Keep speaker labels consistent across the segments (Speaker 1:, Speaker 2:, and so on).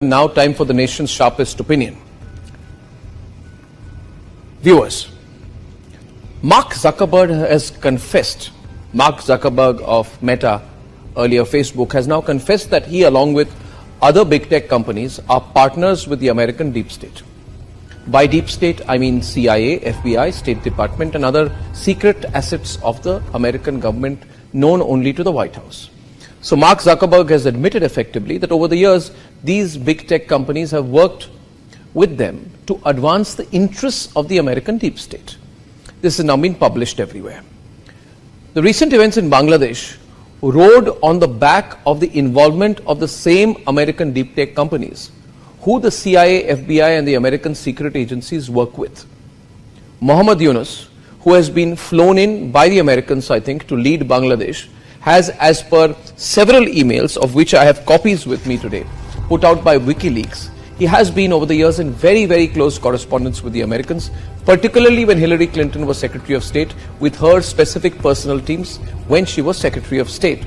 Speaker 1: Now time for the nation's sharpest opinion. Viewers, Mark Zuckerberg has confessed, Mark Zuckerberg of Meta, earlier Facebook, has now confessed that he, along with other big tech companies, are partners with the American deep state. By deep state, I mean CIA, FBI, State Department and other secret assets of the American government known only to the White House. So Mark Zuckerberg has admitted effectively that over the years, these big tech companies have worked with them to advance the interests of the American deep state. This has now been published everywhere. The recent events in Bangladesh rode on the back of the involvement of the same American deep tech companies who the CIA, FBI and the American secret agencies work with. Muhammad Yunus, who has been flown in by the Americans, I think, to lead Bangladesh, has, as per several emails, of which I have copies with me today, put out by WikiLeaks, he has been over the years in very, very close correspondence with the Americans, particularly when Hillary Clinton was Secretary of State, with her specific personal teams when she was Secretary of State.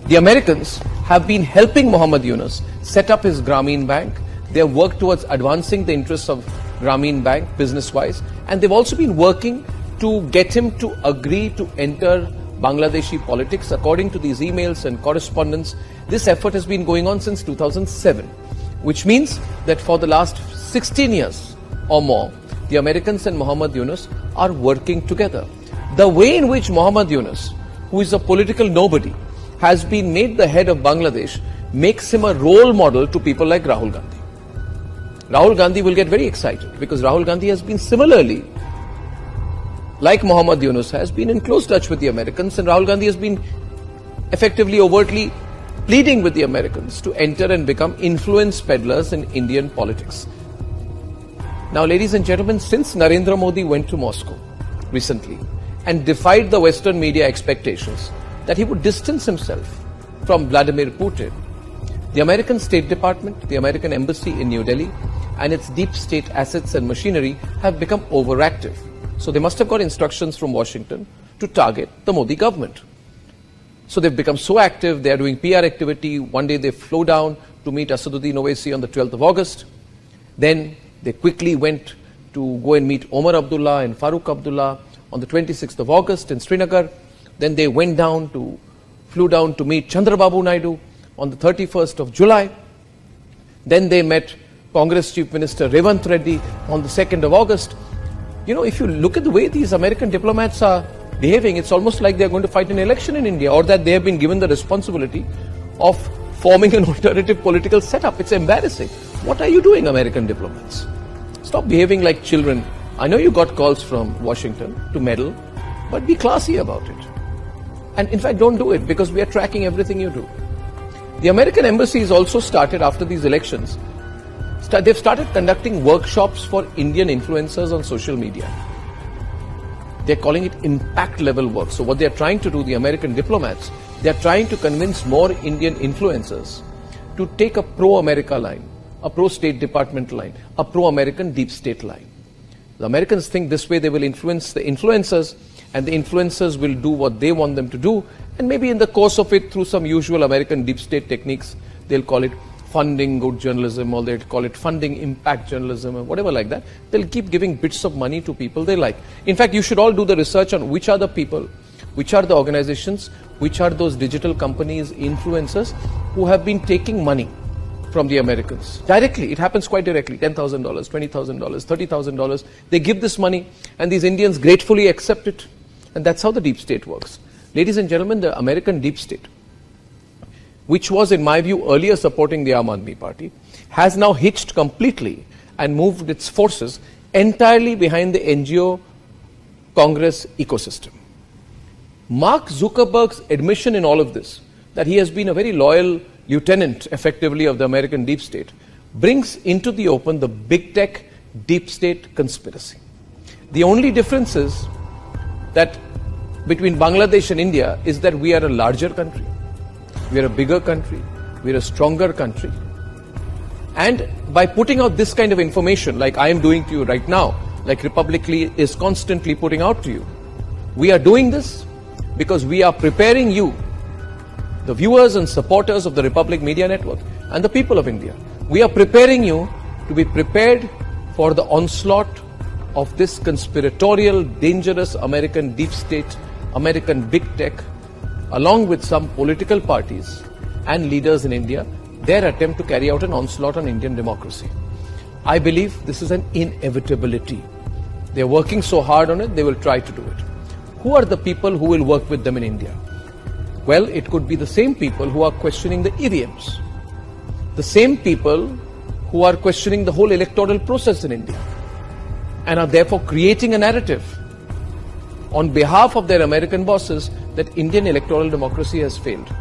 Speaker 1: The Americans have been helping Muhammad Yunus set up his Grameen Bank. They have worked towards advancing the interests of Grameen Bank business-wise, and they've also been working to get him to agree to enter Bangladeshi politics. According to these emails and correspondence, this effort has been going on since 2007, which means that for the last 16 years or more, the Americans and Muhammad Yunus are working together. The way in which Muhammad Yunus, who is a political nobody, has been made the head of Bangladesh makes him a role model to people like Rahul Gandhi. Rahul Gandhi will get very excited because Rahul Gandhi has been similarly, like Muhammad Yunus, has been in close touch with the Americans, and Rahul Gandhi has been effectively, overtly pleading with the Americans to enter and become influence peddlers in Indian politics. Now, ladies and gentlemen, since Narendra Modi went to Moscow recently and defied the Western media expectations that he would distance himself from Vladimir Putin, the American State Department, the American Embassy in New Delhi, and its deep state assets and machinery have become overactive. So they must have got instructions from Washington to target the Modi government. So they've become so active, they are doing PR activity. One day they flew down to meet Asaduddin Owaisi on the 12th of August. Then they quickly went to go and meet Omar Abdullah and Farooq Abdullah on the 26th of August in Srinagar. Then they flew down to meet Chandrababu Naidu on the 31st of July. Then they met Congress Chief Minister Revanth Reddy on the 2nd of August. You know, if you look at the way these American diplomats are behaving, it's almost like they're going to fight an election in India, or that they have been given the responsibility of forming an alternative political setup. It's embarrassing. What are you doing, American diplomats? Stop behaving like children. I know you got calls from Washington to meddle, but be classy about it. And in fact, don't do it, because we are tracking everything you do. The American embassy has also started, after these elections, they've started conducting workshops for Indian influencers on social media. They're calling it impact level work. So what they're trying to do, the American diplomats, they're trying to convince more Indian influencers to take a pro-America line, a pro-State Department line, a pro-American deep state line. The Americans think this way they will influence the influencers, and the influencers will do what they want them to do, and maybe in the course of it, through some usual American deep state techniques, they'll call it funding good journalism, or they'll call it funding impact journalism, or whatever like that. They'll keep giving bits of money to people they like. In fact, you should all do the research on which are the people, which are the organizations, which are those digital companies, influencers, who have been taking money from the Americans. Directly, it happens quite directly, $10,000, $20,000, $30,000. They give this money, and these Indians gratefully accept it. And that's how the deep state works. Ladies and gentlemen, the American deep state, which was, in my view, earlier supporting the Aam Aadmi Party, has now hitched completely and moved its forces entirely behind the NGO Congress ecosystem. Mark Zuckerberg's admission in all of this, that he has been a very loyal lieutenant, effectively, of the American deep state, brings into the open the big tech deep state conspiracy. The only difference is that between Bangladesh and India is that we are a larger country. We are a bigger country, we are a stronger country. And by putting out this kind of information, like I am doing to you right now, like Republic is constantly putting out to you, we are doing this because we are preparing you, the viewers and supporters of the Republic Media Network, and the people of India, We are preparing you to be prepared for the onslaught of this conspiratorial, dangerous American deep state, American big tech, along with some political parties and leaders in India, their attempt to carry out an onslaught on Indian democracy. I believe this is an inevitability. They are working so hard on it, they will try to do it. Who are the people who will work with them in India? Well, it could be the same people who are questioning the EVMs, the same people who are questioning the whole electoral process in India, and are therefore creating a narrative on behalf of their American bosses that Indian electoral democracy has failed.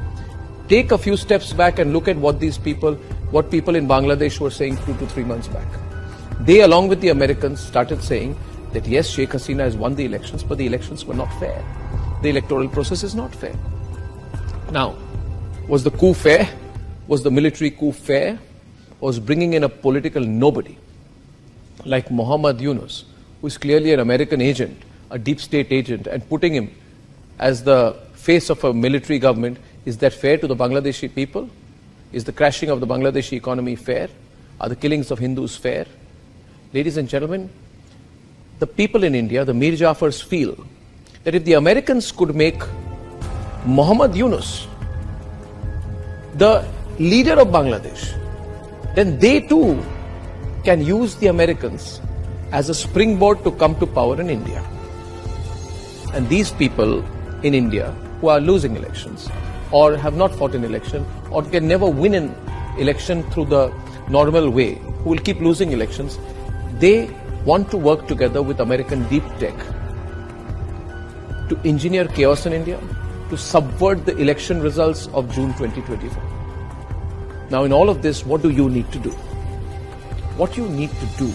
Speaker 1: Take a few steps back and look at what people in Bangladesh were saying 2 to 3 months back. They, along with the Americans, started saying that yes, Sheikh Hasina has won the elections, but the elections were not fair. The electoral process is not fair. Now, was the coup fair? Was the military coup fair? Was bringing in a political nobody like Muhammad Yunus, who is clearly an American agent, a deep state agent, and putting him as the face of a military government, is that fair to the Bangladeshi people? Is the crashing of the Bangladeshi economy fair? Are the killings of Hindus fair? Ladies and gentlemen, the people in India, the Mir Jafars, feel that if the Americans could make Muhammad Yunus the leader of Bangladesh, then they too can use the Americans as a springboard to come to power in India. And these people in India who are losing elections or have not fought an election or can never win an election through the normal way, who will keep losing elections, they want to work together with American deep tech to engineer chaos in India, to subvert the election results of June 2024. Now, in all of this, what do you need to do? What you need to do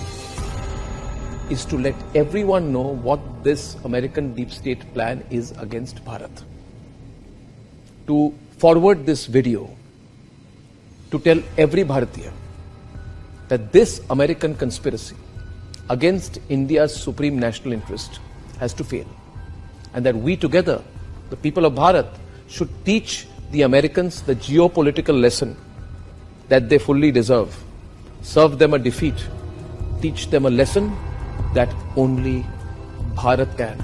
Speaker 1: is to let everyone know what this American deep state plan is against Bharat. To forward this video, to tell every Bharatiya that this American conspiracy against India's supreme national interest has to fail. And that we together, the people of Bharat, should teach the Americans the geopolitical lesson that they fully deserve. Serve them a defeat. Teach them a lesson that only Bharat can.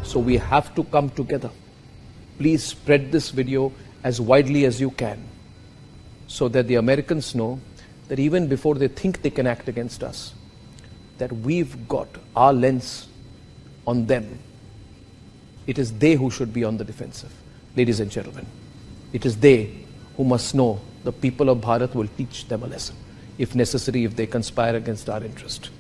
Speaker 1: So we have to come together. Please spread this video as widely as you can, so that the Americans know that even before they think they can act against us, that we've got our lens on them. It is they who should be on the defensive. Ladies and gentlemen, it is they who must know the people of Bharat will teach them a lesson, if necessary, if they conspire against our interest.